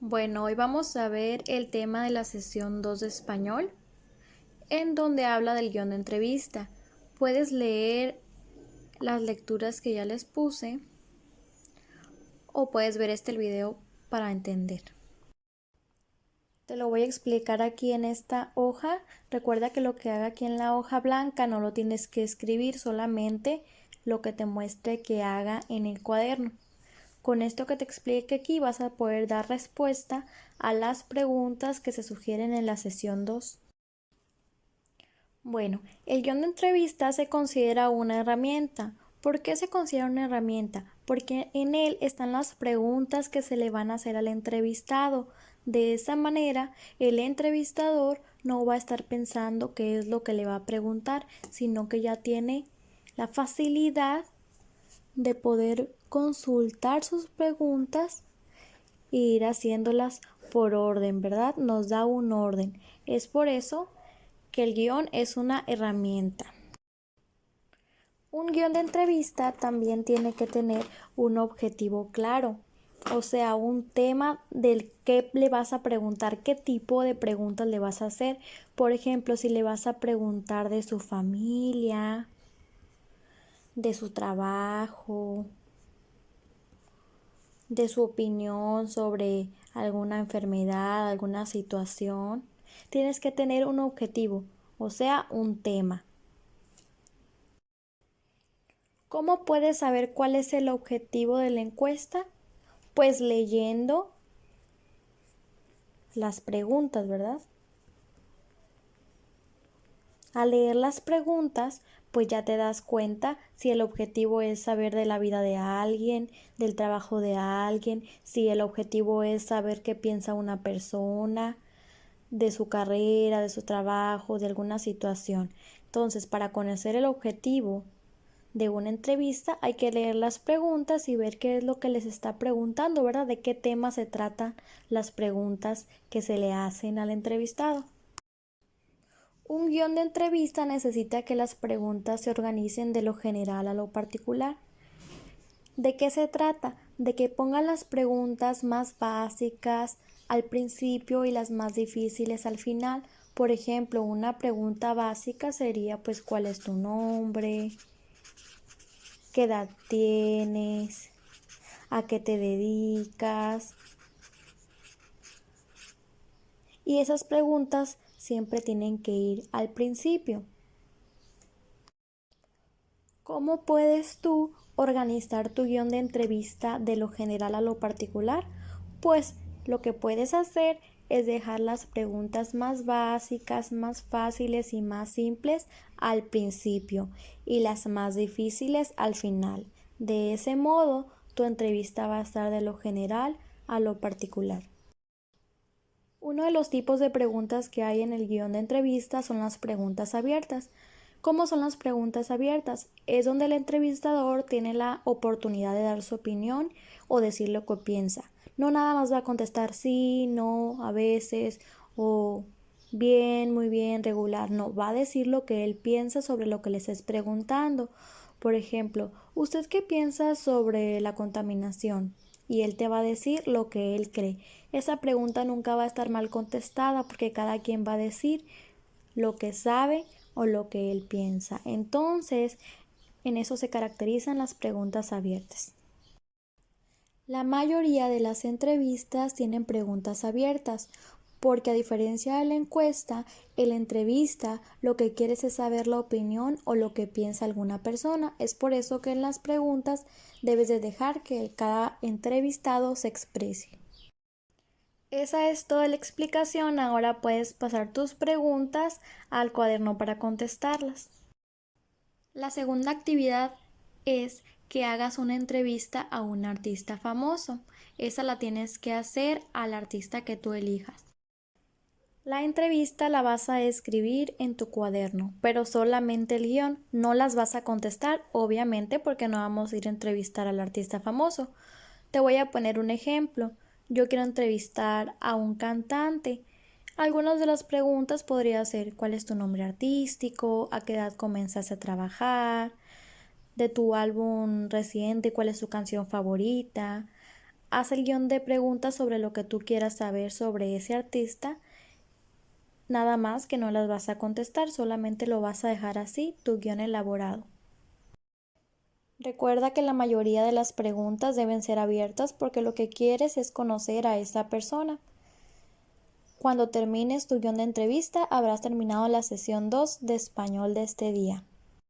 Bueno, hoy vamos a ver el tema de la sesión 2 de español, en donde habla del guión de entrevista. Puedes leer las lecturas que ya les puse o puedes ver el video para entender. Te lo voy a explicar aquí en esta hoja. Recuerda que lo que haga aquí en la hoja blanca no lo tienes que escribir, solamente lo que te muestre que haga en el cuaderno. Con esto que te explique aquí vas a poder dar respuesta a las preguntas que se sugieren en la sesión 2. Bueno, el guión de entrevista se considera una herramienta. ¿Por qué se considera una herramienta? Porque en él están las preguntas que se le van a hacer al entrevistado. De esa manera, el entrevistador no va a estar pensando qué es lo que le va a preguntar, sino que ya tiene la facilidad de poder consultar sus preguntas e ir haciéndolas por orden, ¿verdad? Nos da un orden. Es por eso que el guión es una herramienta. Un guión de entrevista también tiene que tener un objetivo claro, o sea, un tema del que le vas a preguntar, qué tipo de preguntas le vas a hacer. Por ejemplo, si le vas a preguntar de su familia, de su trabajo, de su opinión sobre alguna enfermedad, alguna situación. Tienes que tener un objetivo, o sea, un tema. ¿Cómo puedes saber cuál es el objetivo de la encuesta? Pues leyendo las preguntas, ¿verdad? Al leer las preguntas, pues ya te das cuenta si el objetivo es saber de la vida de alguien, del trabajo de alguien, si el objetivo es saber qué piensa una persona, de su carrera, de su trabajo, de alguna situación. Entonces, para conocer el objetivo de una entrevista hay que leer las preguntas y ver qué es lo que les está preguntando, ¿verdad? De qué tema se tratan las preguntas que se le hacen al entrevistado. Un guión de entrevista necesita que las preguntas se organicen de lo general a lo particular. ¿De qué se trata? De que pongan las preguntas más básicas al principio y las más difíciles al final. Por ejemplo, una pregunta básica sería pues ¿cuál es tu nombre? ¿Qué edad tienes? ¿A qué te dedicas? Y esas preguntas siempre tienen que ir al principio. ¿Cómo puedes tú organizar tu guión de entrevista de lo general a lo particular? Pues lo que puedes hacer es dejar las preguntas más básicas, más fáciles y más simples al principio y las más difíciles al final. De ese modo, tu entrevista va a estar de lo general a lo particular. Uno de los tipos de preguntas que hay en el guión de entrevista son las preguntas abiertas. ¿Cómo son las preguntas abiertas? Es donde el entrevistador tiene la oportunidad de dar su opinión o decir lo que piensa. No nada más va a contestar sí, no, a veces o bien, muy bien, regular. No, va a decir lo que él piensa sobre lo que le estés preguntando. Por ejemplo, ¿usted qué piensa sobre la contaminación? Y él te va a decir lo que él cree. Esa pregunta nunca va a estar mal contestada porque cada quien va a decir lo que sabe o lo que él piensa. Entonces, en eso se caracterizan las preguntas abiertas. La mayoría de las entrevistas tienen preguntas abiertas, porque a diferencia de la encuesta, en la entrevista lo que quieres es saber la opinión o lo que piensa alguna persona. Es por eso que en las preguntas debes de dejar que cada entrevistado se exprese. Esa es toda la explicación. Ahora puedes pasar tus preguntas al cuaderno para contestarlas. La segunda actividad es que hagas una entrevista a un artista famoso. Esa la tienes que hacer al artista que tú elijas. La entrevista la vas a escribir en tu cuaderno, pero solamente el guión. No las vas a contestar, obviamente, porque no vamos a ir a entrevistar al artista famoso. Te voy a poner un ejemplo. Yo quiero entrevistar a un cantante. Algunas de las preguntas podría ser ¿cuál es tu nombre artístico? ¿A qué edad comenzaste a trabajar? De tu álbum reciente, ¿cuál es tu canción favorita? haz el guión de preguntas sobre lo que tú quieras saber sobre ese artista. Nada más que no las vas a contestar, solamente lo vas a dejar así, tu guión elaborado. Recuerda que la mayoría de las preguntas deben ser abiertas porque lo que quieres es conocer a esa persona. Cuando termines tu guión de entrevista, habrás terminado la sesión 2 de español de este día.